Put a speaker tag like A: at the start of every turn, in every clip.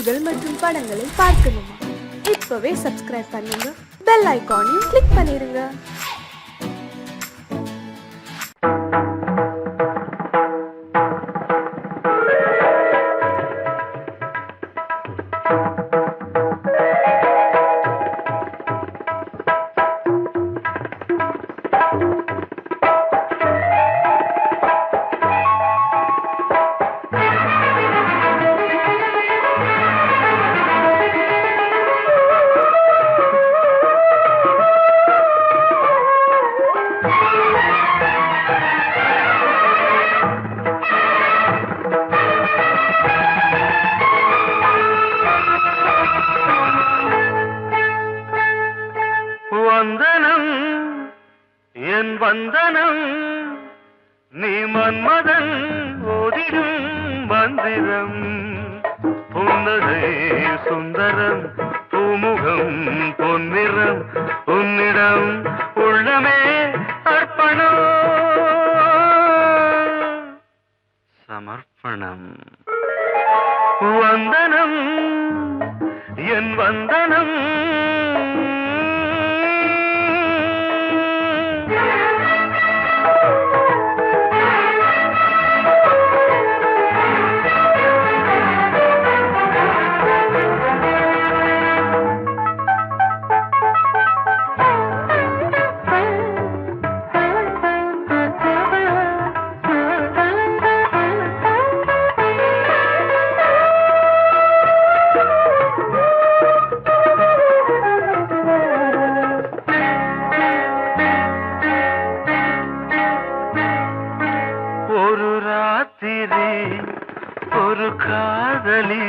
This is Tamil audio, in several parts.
A: பாடல்கள் மற்றும் படங்களை பார்க்கணுமா? இப்பவே சப்ஸ்கிரைப் பண்ணுங்க, பெல் ஐகானையும் கிளிக் பண்ணிருங்க.
B: வந்தனம் என் வந்தனம் நீ மன்மதன் ஓதிடும் மந்திரம் புன்னகை சுந்தரம் பூமுகம் பொன்னிறம் உன்னிடம் உள்ளமே அர்ப்பணம் சமர்ப்பணம் வந்தனம் என் வந்தனம் ஒரு ராத்திரி ஒரு காதலி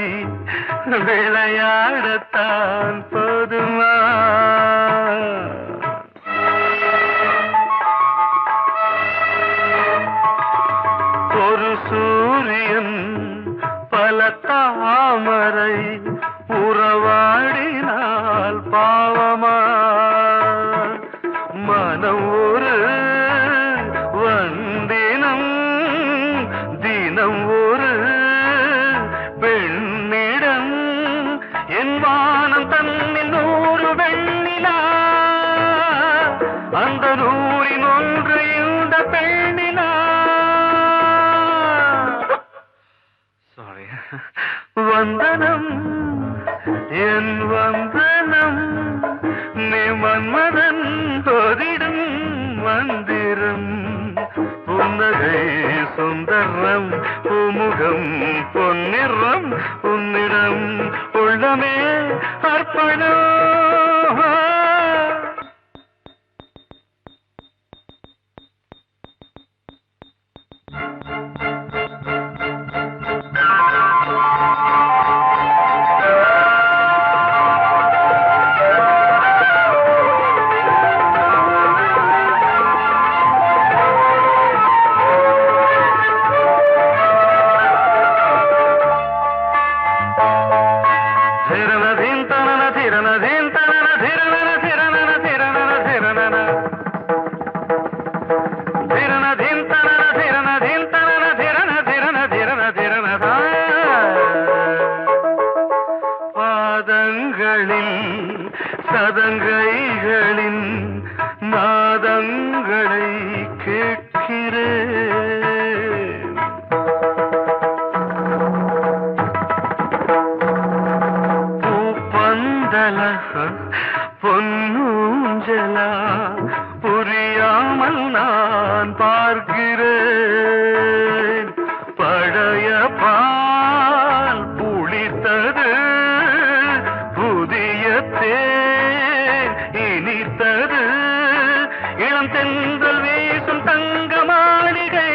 B: விளையாடத்தான் போதுமா? ஒரு சூரியன் பல தாமரை உறவாடினால் பாவமா? மனம் ஒரு வந்தினம் தினம் ஒரு பெண்ணிடம் என் வானம் தன்னில் 100 வெண்ணிலா அந்த 100இன் ஒன்று இந்த பெண்ணிலா. சாரி. வந்தனம் என் வந்தனம் நீ மன்மதன் ஓதிடும் மந்திரம் புன்னகை சுந்தரம் பூமுகம் பொன்னிறம் உன்னிடம் உள்ளமே அர்ப்பணம். பாதங்களில் சதங்கைகளின் நாதங்களை கேட்கிறேன். பூப்பந்தல பொன்னூஞ்சலா புரியாமல் நான் பார்க்கிறேன். பழைய பால் புளித்தது புதிய தேன் இனித்தது இளம் தென்றல் வீசும் தங்க மாளிகை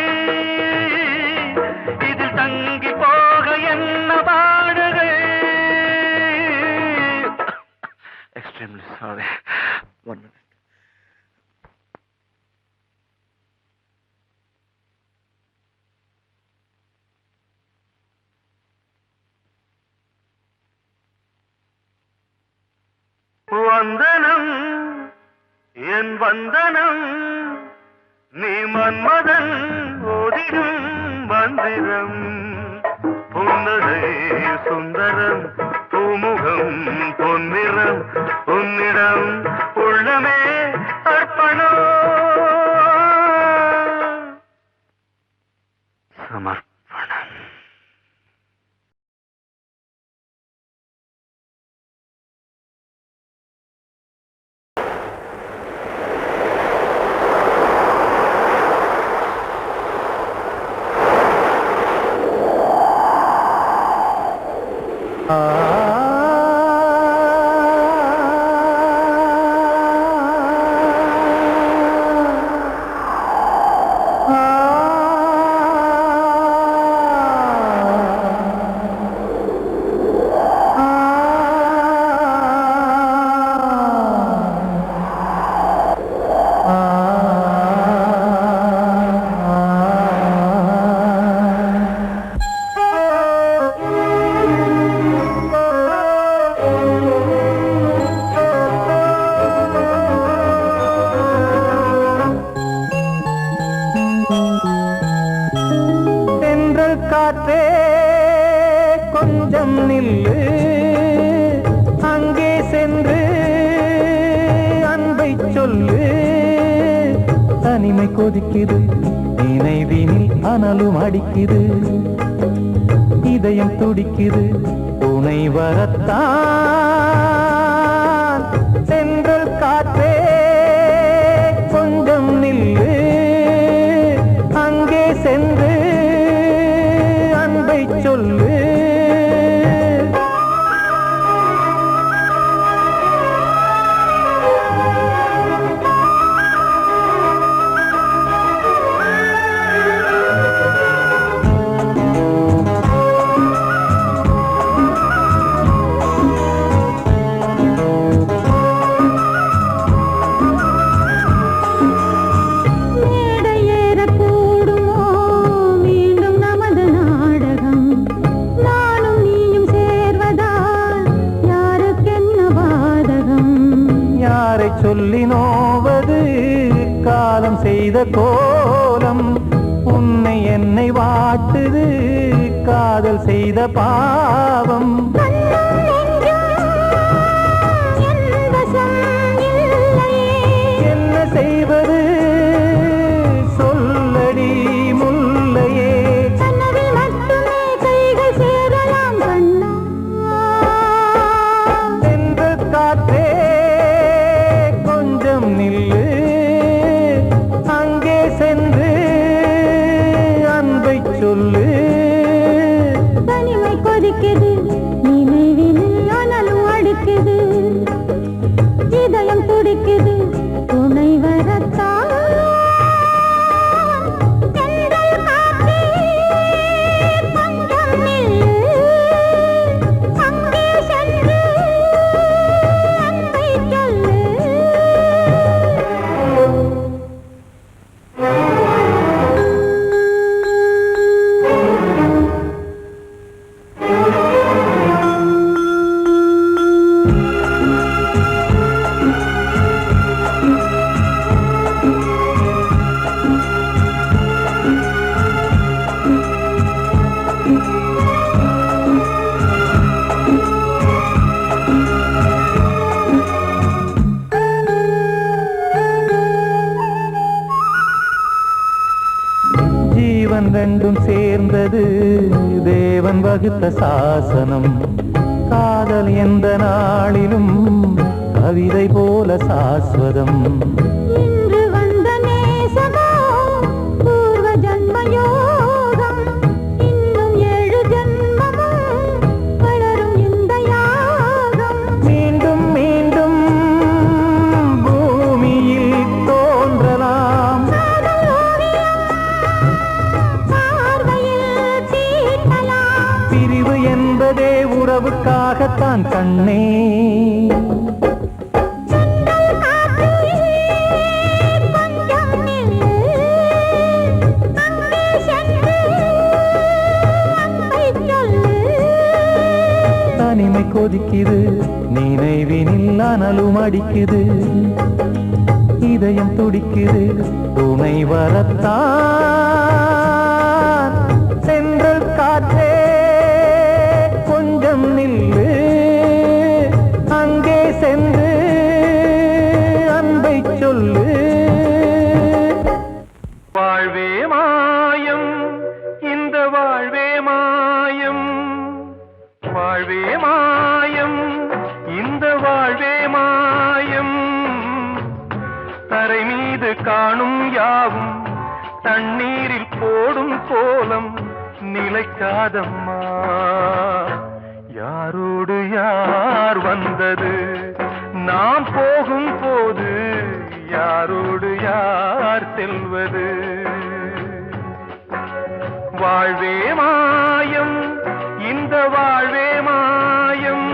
B: இதில் தங்கி போக என்ன பாடுகை. Extremely sorry. 1 minute. வந்தனம் என் வந்தனம் நீ மன்மதன் ஓதிடும் மந்திரம் புன்னகை சுந்தரம் பூமுகம் பொன்னிறம் உன்னிடம் உள்ளமே அர்ப்பணம் சமர்ப்பணம்.
C: காற்றே கொஞ்சம் நில்லு, அங்கே சென்று அன்பை சொல்லு. தனிமை கொதிக்குது, நினைவினில் அனலும் அடிக்குது, இதயம் துடிக்குது, துணை வரத்தான். சென்றல் காற்றே கொஞ்சம் நில்லு, அங்கே சென்று அன்பை சொல்லு. சொல்லி நோவது காலம் செய்த கோலம், உன்னை என்னை வாட்டுது காதல் செய்த பாவம். என்ன செய்வது சொல்லடி முல்லையே, சென்று காற்றே நில்லு, அங்கே சென்று அன்பை சொல்லு.
D: தனிமை கொதிக்குது, நினைவினில் அனலும் அடிக்குது, இதயம் துடிக்குது, துணை வரத்தான். ஜீவன் ரெண்டும் சேர்ந்தது தேவன் வகுத்த சாசனம். காதல் எந்த நாளிலும் கவிதை போல சாஸ்வதம். இன்று வந்த நேசமோ பூர்வ ஜன்மயோகம், இன்னும் 7 ஜன்மமும் வளரும் இந்த யாகம்.
C: மீண்டும் மீண்டும் பூமியில் தோன்றலாம், பிரிவு என்பதே உறவுக்காகத்தான் கண்ணே. தனிமை கொதிக்குது, நினைவினில் அனலும் அடிக்குது, இதயம் துடிக்குது, துணை வரத்தான். சென்றல் காற்றே கொஞ்சம் நில்லு,
D: சென்று அன்பை சொல்லு.
B: வாழ்வே மாயம், இந்த வாழ்வே மாயம், வாழ்வே மாயம், இந்த வாழ்வே மாயம். தரை மீது காணும் யாவும் தண்ணீரில் போடும் கோலம் நிலைக்காதம்மா. யாரோடு யார் வந்தது நாம் போகும் போது, யாரோடு யார் செல்வது. வாழ்வே மாயம், இந்த வாழ்வே மாயம்.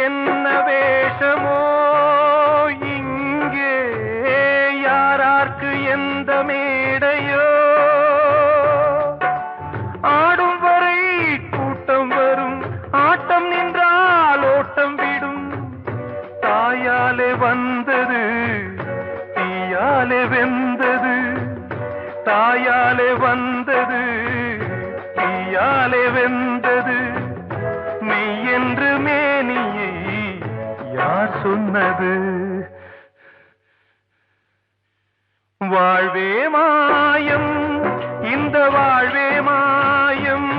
B: என்ன வேஷமோ இங்கே, யாரார்க்கு எந்த மேடையோ. ஆடும் வரை கூட்டம் வரும், ஆட்டம் நின்றால் ஓட்டம் விடும். தாயாலே வந்தது தீயாலே வெந்தது, தாயாலே வந்தது தீயாலே வெந்தது. மெய் என்று மேனியை யார் சொன்னது. வாழ்வே மாயம், இந்த வாழ்வே மாயம்.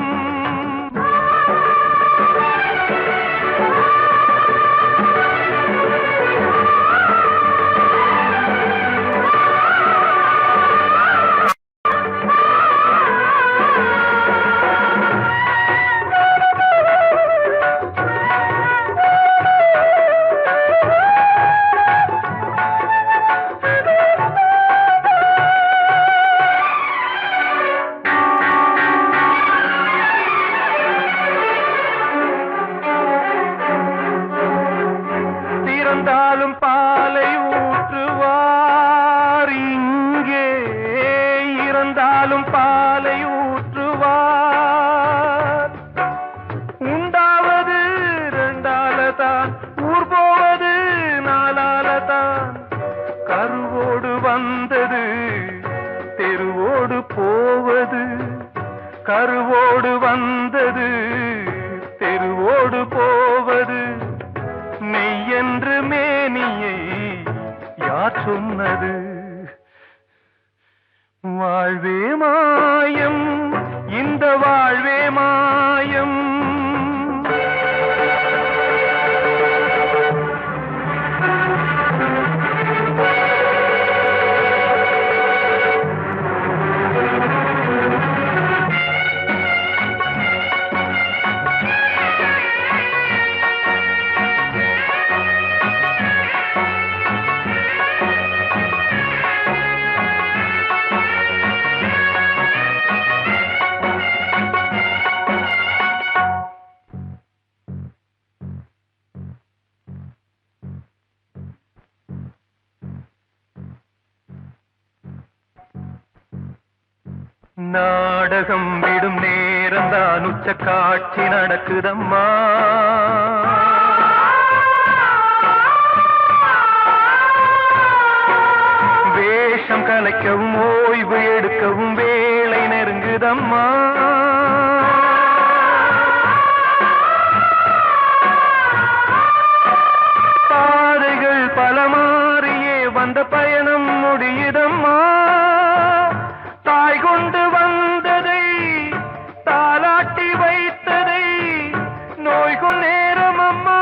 B: இறந்தாலும் பாலை ஊற்றுவார் இங்கே, இறந்தாலும் பாலை ஊற்றுவார். உண்டாவது ரெண்டாலதான், ஊர் போவது நாலாலதான். கருவோடு வந்தது தெருவோடு போவது, கருவோடு வந்தது தெருவோடு போவது. மெய் என்று மேனியை யார் சொன்னது. வாழ்வே மாயம், இந்த வாழ்வே மாயம். நாடகம் விடும் நேரம் தான் உச்ச காட்சி நடக்குதம்மா. வேஷம் கலைக்கவும் ஓய்வு எடுக்கவும் வேளை நெருங்குதம்மா. பாதைகள் பல மாறியே வந்த பயணம் முடியுதம்மா. தாய் கொண்டு வந்ததை தாலாட்டி வைத்ததை நோய்கள் நேரம் அம்மா.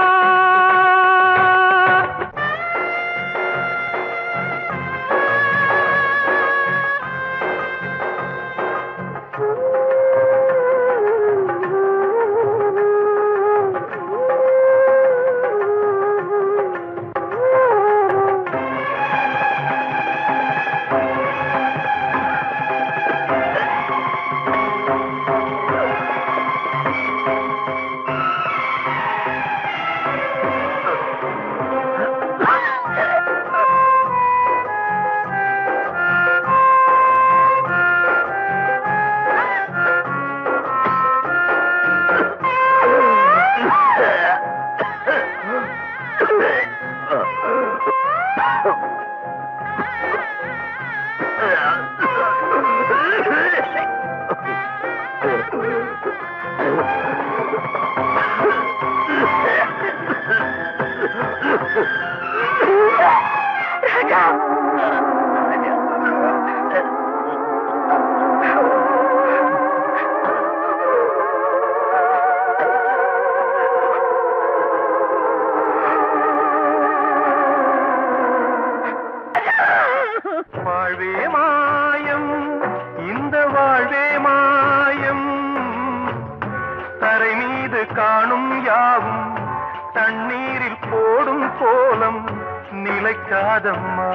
B: வாழ்வே மாயம், இந்த வாழ்வே மாயம், தரை மீது காணும் யாவும் தண்ணீரில் போடும் கோலம் நிலைக்காதம்மா.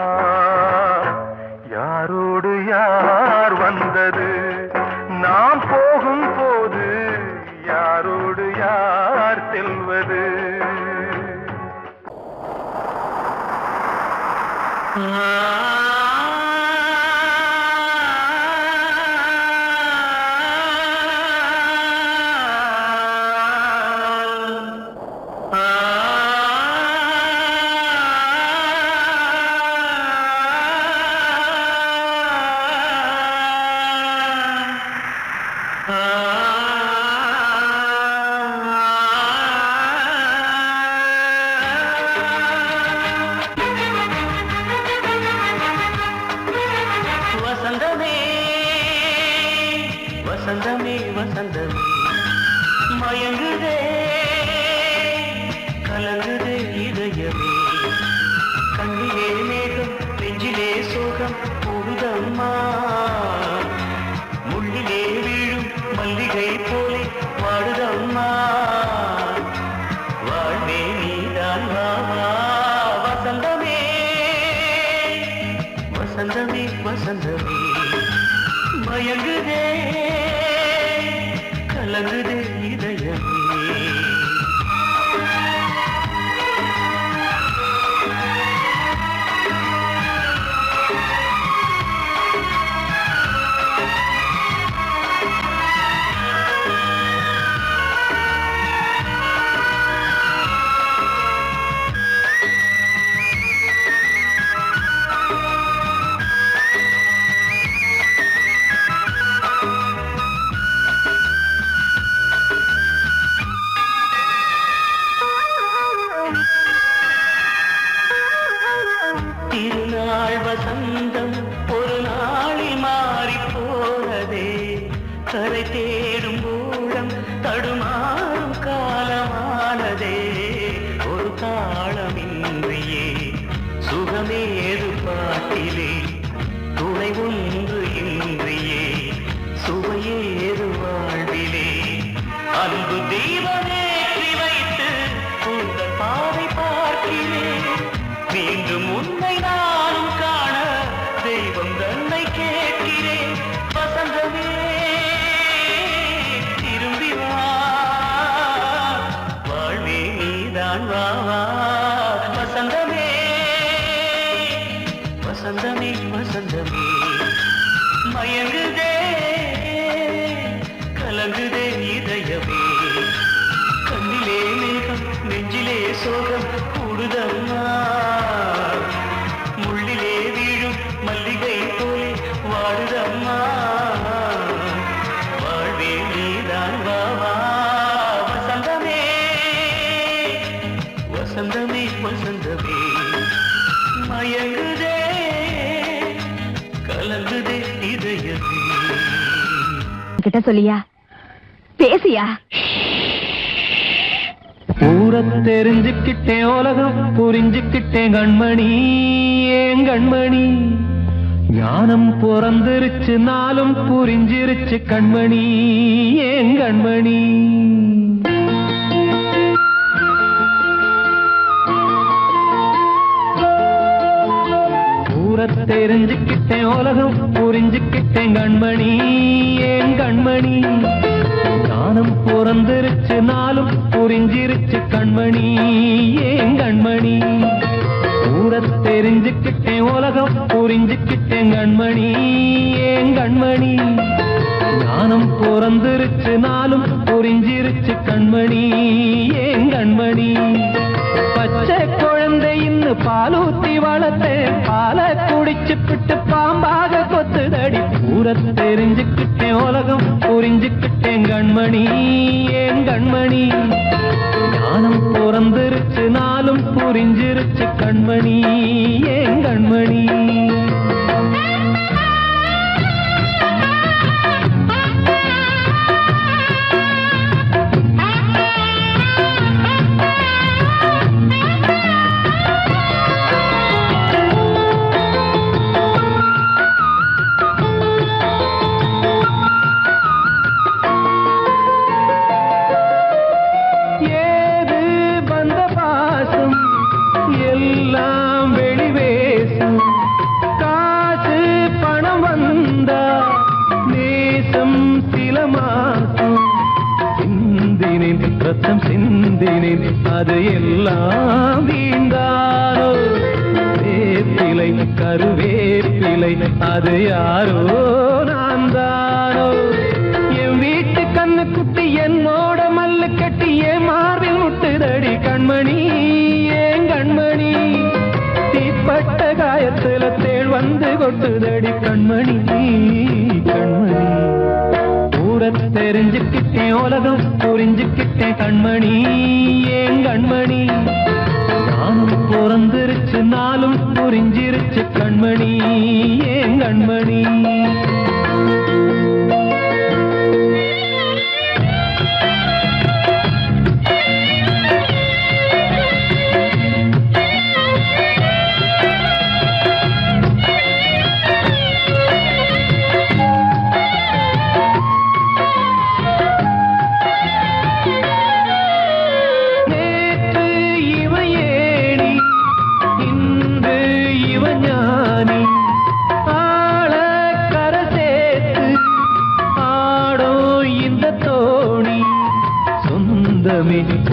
B: யாரோடு யார் வந்தது நாம் போகும் போது, யாரோடு யார் செல்வது?
E: வசந்தமே வசந்தமே வசந்தமே மயங்குதே கலங்குதே இதயமே. கண்ணிலே மேகம் நெஞ்சிலே சோகம் கூடுதம்மா. முள்ளிலே வீழும் மல்லிகை போலே வாடுதம்மா. வாழ்வே நீதான் வா வா. வசந்தமே வசந்தமே வசந்தமே மயங்குதே கலங்குதே இதயமே. திருநாள் வசந்தம் ஒரு நாளில் மாறி போனதே. கரை தேடும் ஊழம் தடுமாறும் காலமானதே. ஒரு தாளமின்றியே சுகமேது பாட்டிலே. துணை ஒன்று இன்றியே சுவையேது வாழ்விலே. அன்பு தீபமேற்றி வைத்து உங்கள் பாதை பார்க்கிறேன். மீண்டும் உன்னை நானும் காண தெய்வம் தன்னை கேட்கிறேன். வசந்தமே திரும்பி வா. வாழ்வே நீதான் வா வா. வசந்தமே வசந்தமே வசந்தமே மயங்குதே கலங்குதே இதயமே. கண்ணிலே மேகம் நெஞ்சிலே சோகம் கூடுதம்மா. முள்ளிலே வீழும் மல்லிகை போலே வாடுதம்மா. வாழ்வே நீதான் வா வா. வசந்தமே வசந்தமே வசந்தமே மயங்குதே கலங்குதே இதயமே.
F: கிட்ட சொல்லியா பேசியா?
C: ஊரை தெரிஞ்சுக்கிட்டேன், உலகம் புரிஞ்சுக்கிட்டேன் கண்மணி, ஏன் கண்மணி. ஞானம் பிறந்திருச்சு, நாளும் புரிஞ்சிருச்சு கண்மணி, ஏன் கண்மணி. ஊரை தெரிஞ்சுக்கிட்டேன், உலகம் புரிஞ்சுக்கிட்டேன் கண்மணி, ஏன் கண்மணி. ஞானம் பிறந்திருச்சு, நாளும் புரிஞ்சிருச்சு கண்மணி, ஏன் கண்மணி. ஊரை தெரிஞ்சுக்கிட்டேன், உலகம் புரிஞ்சுக்கிட்டேன் கண்மணி, ஏன் கண்மணி. ஞானம் பிறந்திருச்சு, நாளும் புரிஞ்சிருச்சு கண்மணி, ஏன் கண்மணி. பச்சை குழந்தை இன்னும் பாலூத்தி வளர்த்தேன் பாலை குடிச்சு பிட்டு பாம்பாக கொத்துதடி ஊர தெரிஞ்சுக்கிட்டேன் உலகம் புரிஞ்சுக்கிட்டேன் கண்மணி ஏன் கண்மணி ஞானம் பிறந்திருச்சு நாளும் புரிஞ்சிருச்சு கண்மணி ஏன் கண்மணி எல்லாம் வெளிவேசம் காசு பணம் வந்தா நேசம் சில மாசம் சிந்தினேன் ரத்தம் சிந்தினேன் அது எல்லாம் வீண்டாரோ வேப்பிலை கருவேப்பிலை அது யாரோ நான் தானோ என் வீட்டு கண்ணு குட்டி என்னோட மல்லு கட்டி என் மார்பில் முட்டுதடி கண்மணி கண்மணி தீப்பட்ட காயத்துல தேள் வந்து கொட்டுதடி கண்மணி கண்மணி ஊர தெரிஞ்சுக்கிட்டேன் உலகம் புரிஞ்சுக்கிட்டேன் கண்மணி ஏன் கண்மணி நானும் பிறந்திருச்சு நாளும் புரிஞ்சிருச்சு கண்மணி ஏன் கண்மணி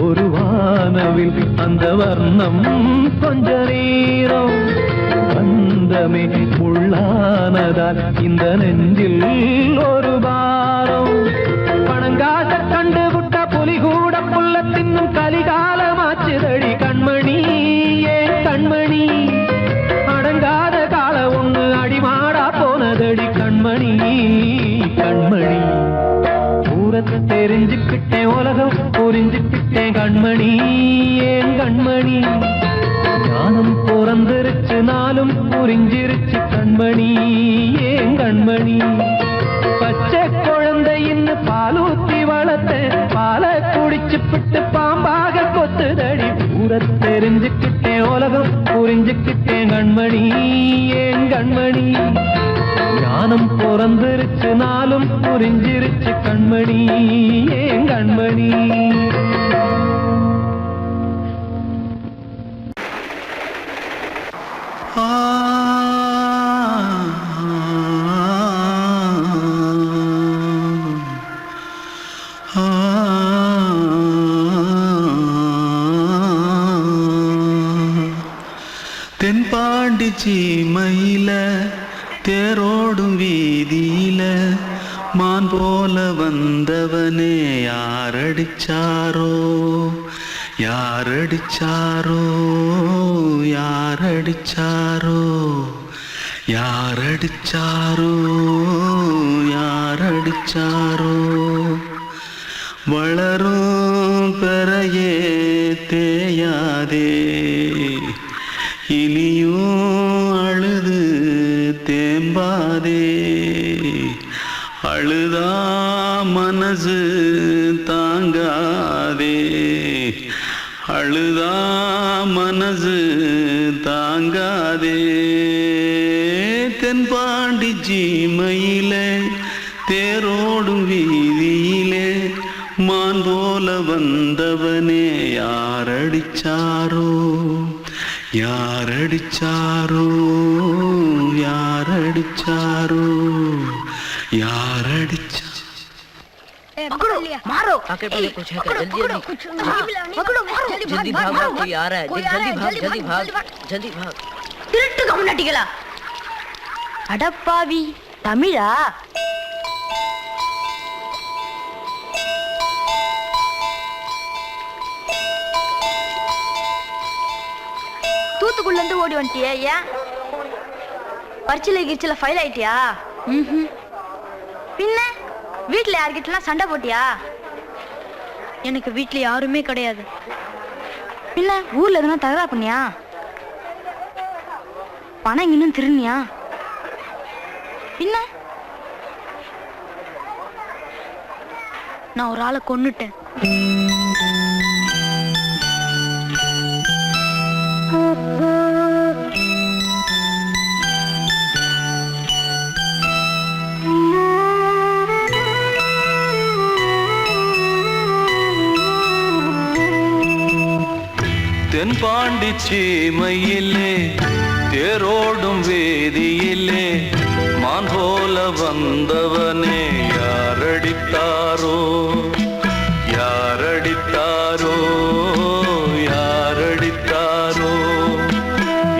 C: ஒரு வானவில் அந்த வர்ணம் கொஞ்ச நேரம் பந்தமே உள்ளானதால் இந்த நெஞ்சில் ஒரு பாரம் பணங்காச கண்டு விட்ட புலி கூட புல்ல தின்னும் கலிகாலமாச்சுதடி கண்மணி ஏன் கண்மணி அடங்காத கால ஒண்ணு அடிமாடா போனதடி கண்மணி கண்மணி தெரிஞ்சுக்கிட்டேன் உலகம் புரிஞ்சுக்கிட்டேன் கண்மணி ஏன் கண்மணி ஞானம் பிறந்திருச்சு நாளும் புரிஞ்சிருச்சு கண்மணி ஏன் கண்மணி பச்சை குழந்தையின் பாலூத்தி வளர்த்தேன் பாலை குடிச்சு பிட்டு பாம்பாக கொத்துதடி ஊர தெரிஞ்சுக்கிட்டேன் உலகம் புரிஞ்சுக்கிட்டேன் கண்மணி ஏன் கண்மணி ஞானம் பிறந்திருச்சு நாளும் புரிஞ்சிருச்சு கண்மணி ஏன் கண்மணி
G: தென்பாண்டி சீமையில தேரோடும் வீதியில மான் போல வந்தவனே யாரடிச்சாரோ யாரடிச்சாரோ யாரடிச்சாரோ யாரடிச்சாரோ யாரடிச்சாரோ வளரும் பெறையே தேயாதே இனியும் அழுது தேம்பாதே அழுதா மனசு தாங்காதே அழுதா மனசு தாங்காதே தென்பாண்டி சீமையிலே தேரோடும் வீதியிலே மான் போல வந்தவனே யாரடிச்சாரோ யாரடிச்சாரோ யாரடிச்சாரோ யாரடிச்சா
H: पकड़ो मारो आके पहले कुछ है जल्दी जल्दी पकड़ो मारो जल्दी भाग कोई आ रहा है जल्दी भाग जल्दी भाग திருட்டு கம்னாட்டிகளா அடப்பாவி தமிழா தூத்துக்குள்ள இருந்து ஓடி வந்துட்டியே ஏன்? பரிச்சையில கிரிச்சில ஃபைல் ஆயிட்டியா? பின்ன வீட்டுல யார்கிட்டலாம் சண்டை போட்டியா? எனக்கு வீட்டுல யாருமே கிடையாது. பின்ன ஊர்ல எதுனா தகராறு பண்ணியா? பணம் இன்னும் திருநியா? பின்ன நான் ஒரு ஆளை கொன்னுட்டேன்.
G: தென்பாண்டி சீமையிலே தேரோடும் வேதியிலே மான் போல வந்தவனே யாரடித்தாரோ யாரடித்தாரோ யாரடித்தாரோ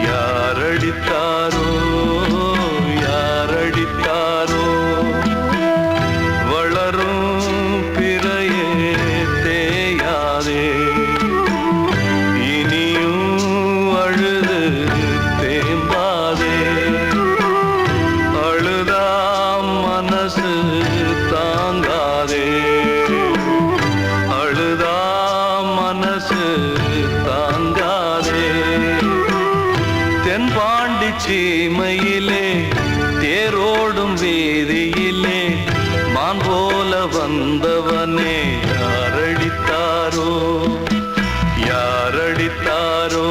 G: யாரடித்தாரோ யாரடித்தாரோ வளரும் பிறையே தேயாதே சீமையிலே தேரோடும் வேதியிலே மான் போல வந்தவனே யாரடித்தாரோ யாரடித்தாரோ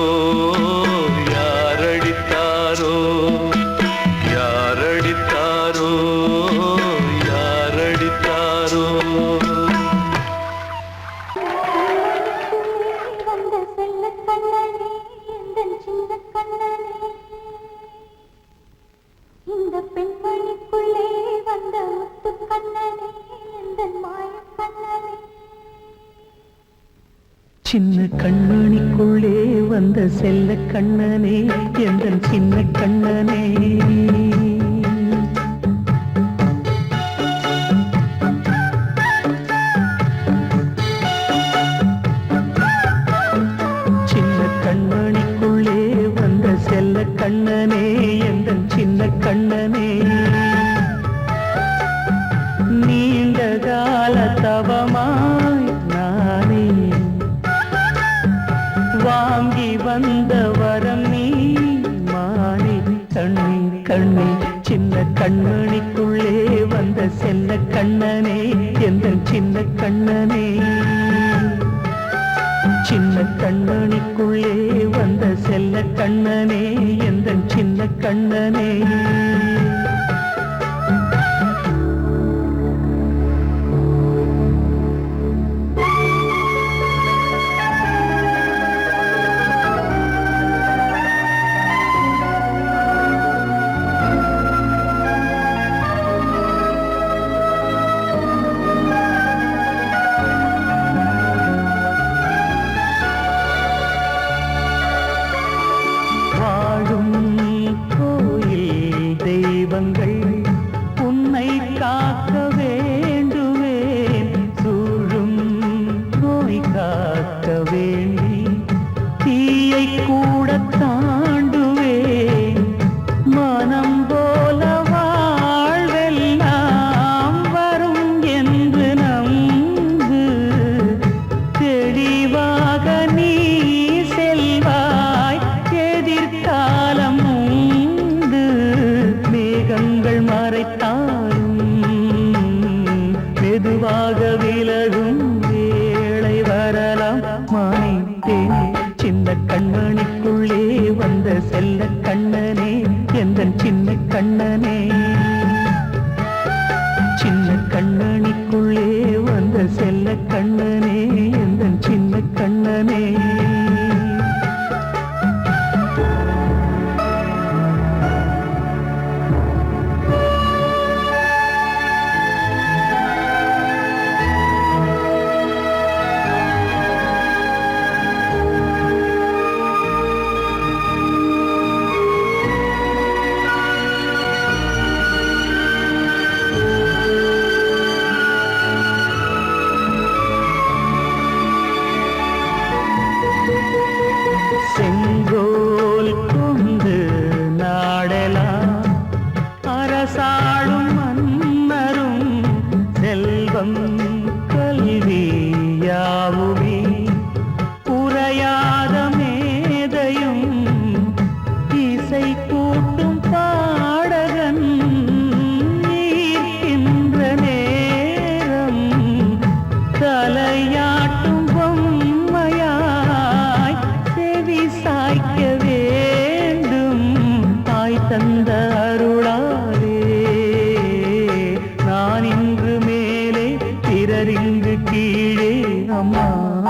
G: யாரடித்தாரோ யாரடித்தாரோ யாரடித்தாரோ
I: இந்த பெண்மணிக்குள்ளே வந்த முத்து கண்ணனே இந்த மாய கண்ணனே
D: சின்ன கண்மணிக்குள்ளே வந்த செல்ல கண்ணனே எந்தன் சின்ன கண்ணனே சின்ன கண்மணிக்குள்ளே வந்த செல்ல கண்ணனே எந்தன் சின்ன கண்ணனே நீண்ட கால தவமாய் நானே வாங்கி வந்த வரம் நீ மானே கண்ணே கண்ணே சின்ன கண்மணிக்குள்ளே வந்த செல்ல கண்ணனே எந்தன் சின்ன கண்ணனே சின்ன கண்மணிக்குள்ளே வந்த செல்ல கண்ணனே எந்தன் சின்ன கண்ணனே உன்னை காக்க வேண்டுவேன் சூழும் நோய் காக்க வேண்டி தீயை கூட தாண்டுவேன் மனம் போல வாழ்வெல்லாம் வரும் என்று நம்பு தெளிவாக நீ செல்வாய் எதிர்காலம் மேகங்கள் மறைத்தாலும் மெதுவாக விலகும் வேளை வரலாம் மானே சின்ன கண்மணிக்குள்ளே வந்த செல்ல கண்ணனே எந்தன் சின்ன கண்ணனே சின்ன கண்ணனிக்குள்ளே வந்த செல்ல கண்ணனே எந்தன் சின்ன கண்ணனே தந்த அருளாலே நான் இன்று மேலே பிறரிங்கு கீழே. அம்மா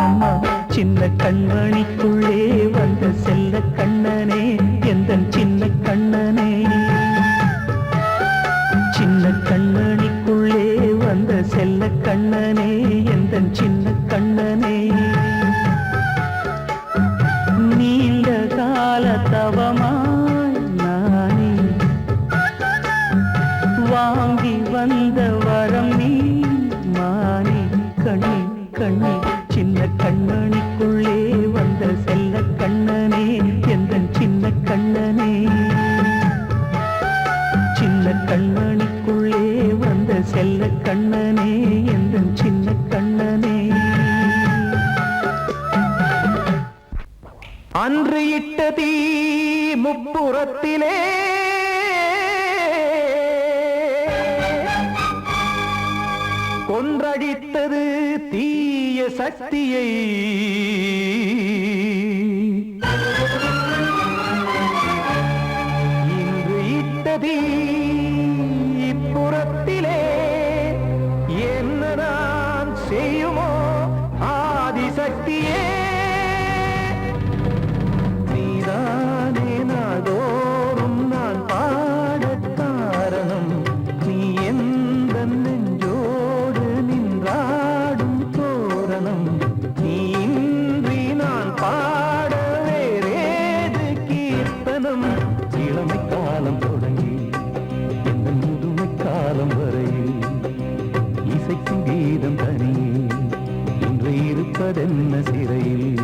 D: அம்மா சின்ன கண்மணிக்குள்ளே வந்த செல்ல கண்ணனே எந்தன் சின்ன கண்ணனே. சின்ன கண்ணனிக்குள்ளே வந்த செல்ல கண்ணனே எந்தன் சின்ன கண்ணனே. நீண்ட கால தவமாய் நானே வாங்கி வந்த வரம் நீ மானே. கண்ணி கண்ணி சின்ன கண்ணனிக்குள்ளே வந்த செல்ல கண்ணனே எந்தன் சின்ன கண்ணனே. சின்ன கண்ணனிக்குள்ளே வந்த செல்ல கண்ணனே எந்தன் சின்ன கண்ணனே. அன்று இட்ட தீ முப்புறத்திலே கொன்றடித்தது தீய சக்தியை. இன்று இட்ட தீ இப்புறத்திலே என்ன நான் செய்யுமோ ஆதிசக்தியே. நீதானே நாடோறும் நான் பாடக் காரணம். நீ எந்த நெஞ்சோடு நின்றாடும் தோரணம். நீ இன்றி நான் பாட வேறேது கீர்த்தனம். இளமை காலம் தொடங்கி எந்த முதுமை காலம் வரையில் இசைக்கும் கீதம் தனியே இன்று இருப்பதென்ன சிறையில்.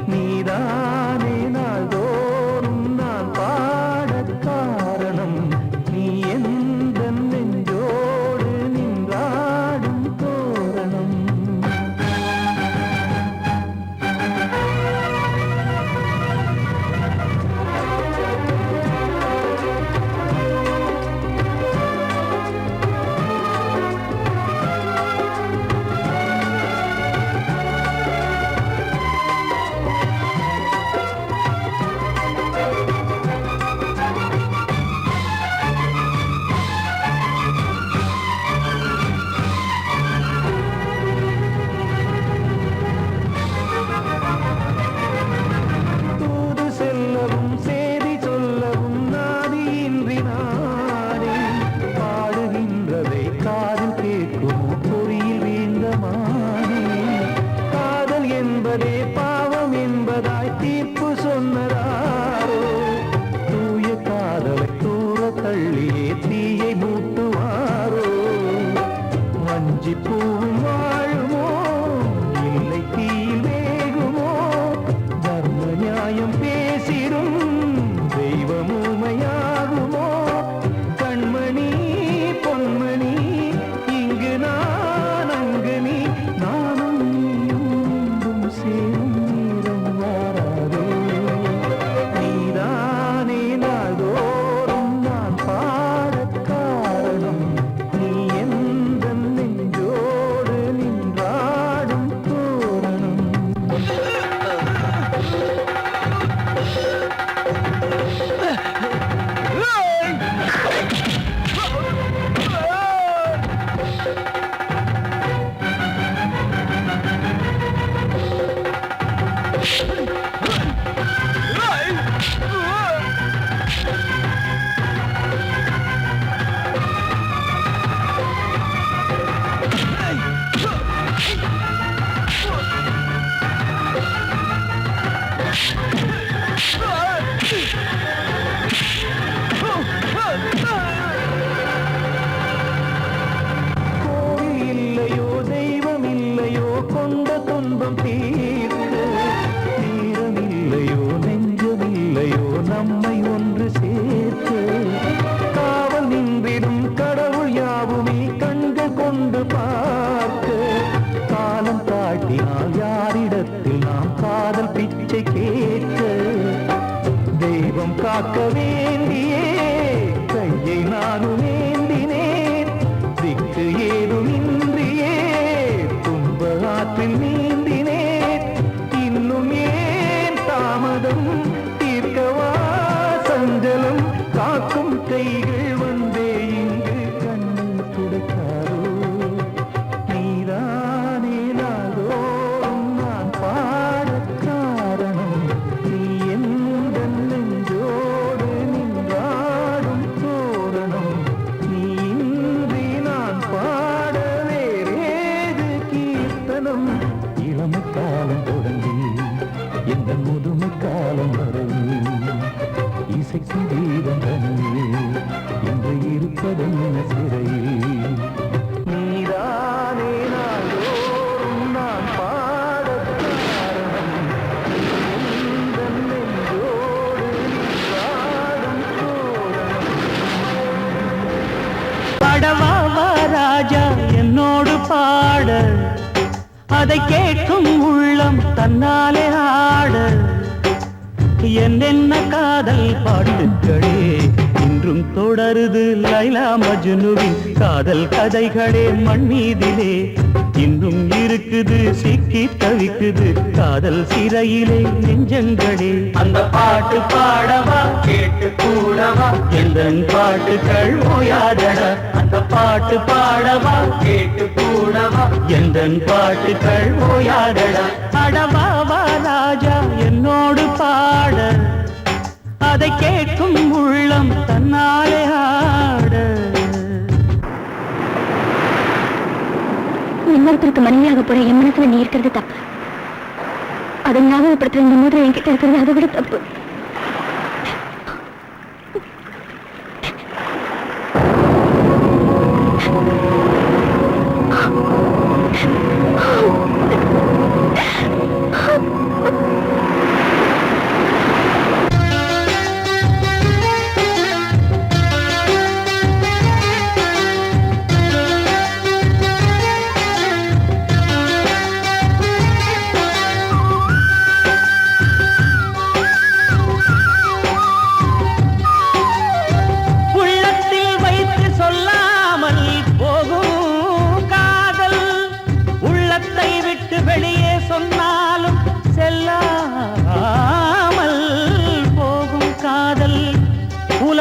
D: நீதானே நாள்தோறும் நான் பாடக் காரணம். நீ எந்த நெஞ்சோடு நின்றாடும் தோரணம். தூது செல்லவும் சேதி சொல்லவும் நாதியின்றி நானே பாடுகின்றதை காதில் கேட்குமோ பொறியில் வீழ்ந்த மானே. காதல் என்பதே பாவம் என்பதாய் தீர்ப்பு சொன்னதாரோ. தூய காதலை தூர தள்ளியே தீயை மூட்டுவாரோ. வஞ்சி பூவும் வாழுமோ இல்லை தீயில் வேகுமோ. தர்ம நியாயம் பேசிடும் தெய்வம் ஊமையாகுமோ. கண்மணி பொன்மணி இங்கு நான் அங்கு நீ நானும் நீயும் மீண்டும் சேரும் நேரம் வாராதோ. நீதானே நாள்தோறும் நான் பாடக் காரணம். நீ எந்த நெஞ்சோடு நின்றாடும் தோரணம். கோவில் இல்லையோ தெய்வம் இல்லையோ கொண்ட துன்பம் தீர்க்க. நேரம் இல்லையோ நெஞ்சம் இல்லையோ நம்மை ஒன்று சேர்க்க. காவல் நின்றிடும் கடவுள் யாவுமே கண்கள் கொண்டு பார்க்க. காலம் காட்டினால் யாரிடத்தில் நாம் காதல் பிச்சை கேட்க. தெய்வம் காக்க வேண்டியே கையை நானும் ஏந்தினேன். திக்கு ஏதும் இன்றியே துன்ப ஆற்றில் நீந்தினேன். இன்னும் ஏன் தாமதம் தீர்க்கவா சஞ்சலம் கா கைகள் வந்தே இங்கு கண்ணை துடைத்தாரோ நீதானே நாள்தோறும் நான் பாடக் காரணம் நீ எந்த நெஞ்சோடு நின்றாடும் தோரணம் நீ இன்றி நான் பாட வேறேது கீர்த்தனம் இளமை காலம் தொடங்கி எந்த முதுமை காலம் வரையில் இசைக்கும் தீபம் தனியே இன்று இருப்பதென்ன சிறையில் நீதானே நாள்தோறும் நான் பாடக் காரணம் உந்தன் நெஞ்சோடு நின்றாடும் தோரணம்
E: பாடவா ராஜா என்னோடு பாட அதை கேட்கும் உள்ளம் தன்னாலே ஆட என்னென்ன காதல் பாட்டுக்களே இன்றும் தொடருது லைலா மஜ்னுவின் காதல் கதைகளே மண் மீதிலே இன்னும் இருக்குது சிக்கி தவிக்குது காதல் சிறையிலே நெஞ்சங்களே அந்த பாட்டு பாடவா கேட்டு கூடவா எந்தன் பாட்டுகள் ஓயாதடா அந்த பாட்டு பாடவா கேட்டு கூடவா எந்தன் பாட்டுகள் ஓயாதடா அடவாவா ராஜா என்னோடு பாட அதை கேட்கும் உள்ளம் தன்னாலே ஆட
F: இன்னொருத்தருக்கு மனைவியாக போற என் மனசுல நீ இருக்கிறது தப்பு அதை ஞாபகப்படுத்துற இந்த மோதிரம் என்கிட்ட இருக்கிறது அதை விட தப்பு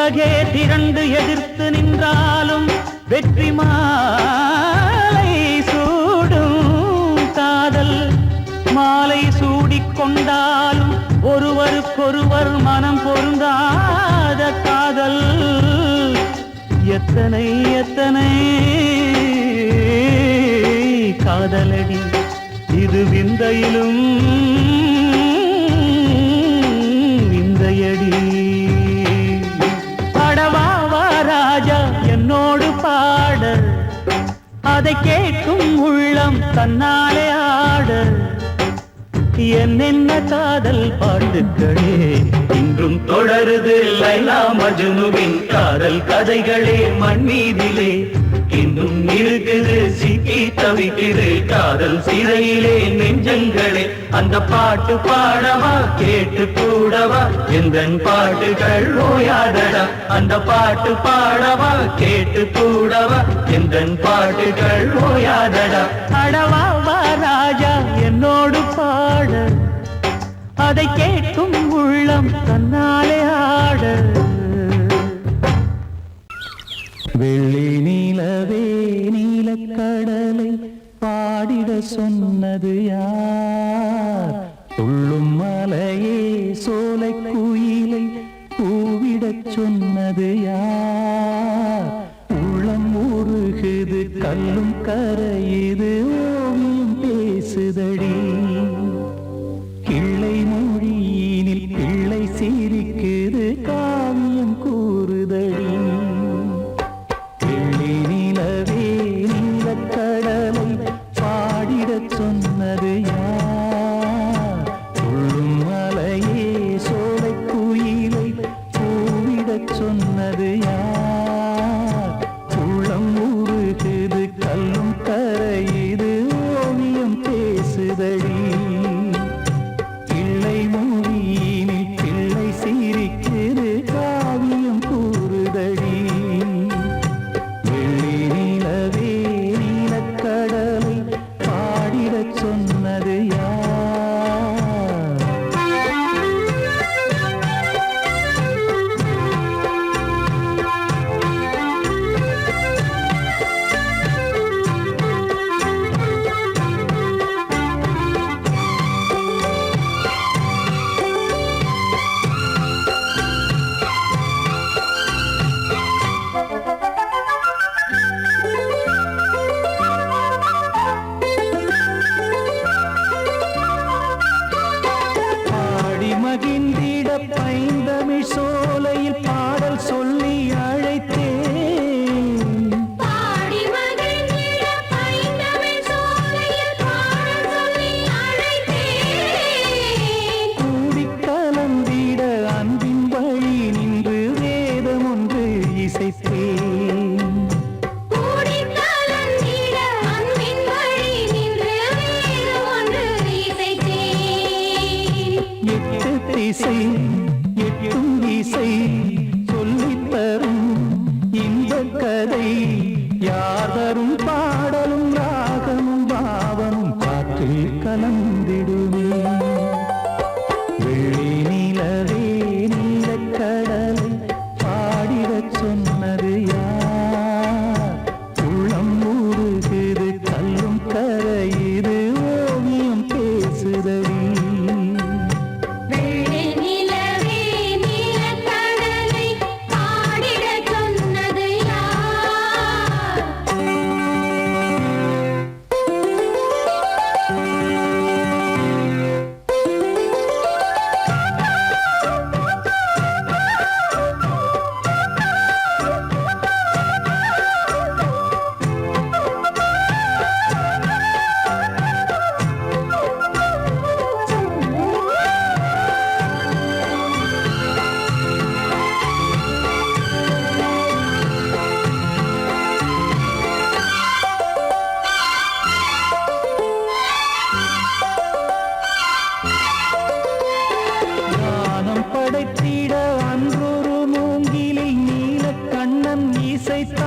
E: உலகே திரண்டு எதிர்த்து நின்றாலும் வெற்றி மாலை சூடும் காதல் மாலை சூடிக்கொண்டாலும் ஒருவருக்கொருவர் மனம் பொருந்தாத காதல் எத்தனை எத்தனை காதலடி இது விந்தையிலும் விந்தையடி ராஜா என்னோடு பாட அதை கேட்கும் உள்ளம் தன்னாலே ஆட என்னென்ன காதல் பாட்டுக்களே இன்றும் தொடருது லைலா மஜ்னுவின் காதல் கதைகளே மண் மீதிலே இன்னும் இருக்குது சிக்கி தவிக்குது காதல் சிறையிலே நெஞ்சங்களே அந்த பாட்டு பாடவா கேட்டு கூடவா எந்தன் பாட்டுகள் ஓயாதடா அந்த பாட்டு பாடவா கேட்டு கூடவா எந்தன் பாட்டுகள் ஓயாதடா அடவாவா ராஜா என்னோடு பாட அதை கேட்கும் உள்ளம் தன்னாலே ஆட
D: வெள்ளி நீலவே நீலக்கடலை பாடிட சொன்னது யார் துள்ளும் மலையே சோலை குயிலை பூவிடச் சொன்னது யார் உள்ளம் உருகுது கல்லும் கரையுது ஓவியம் பேசுதடி கிள்ளை மொழியினில் பிள்ளை சிரிக்குது காவியம் கூறுதடி கடலை பாடிடச் சொன்னது யார் துள்ளும் மலையே சோலை குயிலை பூவிடச் சொன்னது யார் உள்ளம் உருகுது கல்லும் கரை தமிழ் சோலையில் பாடல் சொல்லி அழைத்தேன்.
I: பாடி மகிழ்ந்திட பைந்தமிழ் சோலையில் பாடல் சொல்லி அழைத்தேன்.
D: கூடி கலந்திட அன்பின் வழி நின்று வேதம் ஒன்று இசைத்தேன்.
I: கூடி கலந்திட அன்பின் வழி நின்று வேதம் ஒன்று இசைத்தேன்.
D: எட்டு திசை எட்டும் இசை சொல்லித் தரும் இந்த கதை யார் தரும் பாடலும் ராகமும் பாவமும் காற்றில் கலந்திடுமே. வெள்ளி நிலவே நீலக்கடலை பாடிடச் சொன்னது யார்? உள்ளம் ஊறுகுது கல்லும் கரையுது ஓவியம் பேசுதடி.
I: வெள்ளி நிலவே நீலக்கடலை பாடிடச் சொன்னது யார்?
D: கானம் படைத்திட அன்றொரு மூங்கிலில் நீலக்கண்ணன் இசைத்தான்.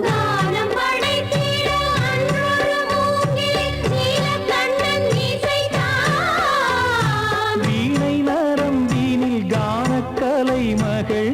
I: கானம் படைத்திட அன்றொரு மூங்கிலில் நீலக்கண்ணன் இசைத்தான்.
D: வீணை நரம்பினில் கானக்கலை மகள்